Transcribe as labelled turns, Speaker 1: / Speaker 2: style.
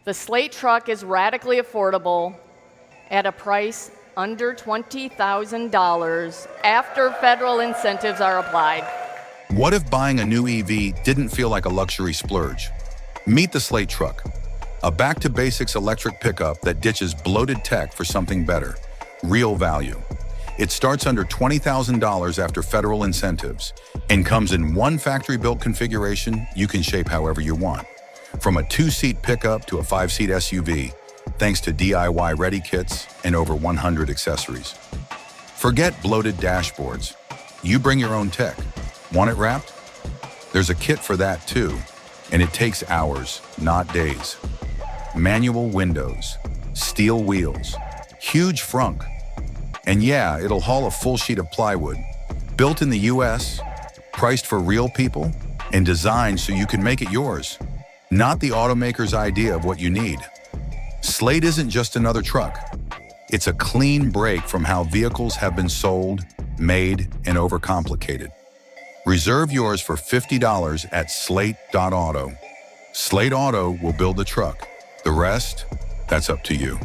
Speaker 1: The Slate Truck is radically affordable at a price under $20,000 after federal incentives are applied.
Speaker 2: What if buying a new EV didn't feel like a luxury splurge? Meet the Slate Truck, a back-to-basics electric pickup that ditches bloated tech for something better, real value. It starts under $20,000 after federal incentives and comes in one factory-built configuration you can shape however you want. From a 2-seat pickup to a 5-seat SUV, thanks to DIY-ready kits and over 100 accessories. Forget bloated dashboards. You bring your own tech. Want it wrapped? There's a kit for that too, and it takes hours, not days. Manual windows, steel wheels, huge frunk. And yeah, it'll haul a full sheet of plywood. Built in the US, priced for real people, and designed so you can make it yours. Not the automaker's idea of what you need. Slate isn't just another truck. It's a clean break from how vehicles have been sold, made, and overcomplicated. Reserve yours for $50 at slate.auto. Slate Auto will build the truck. The rest, that's up to you.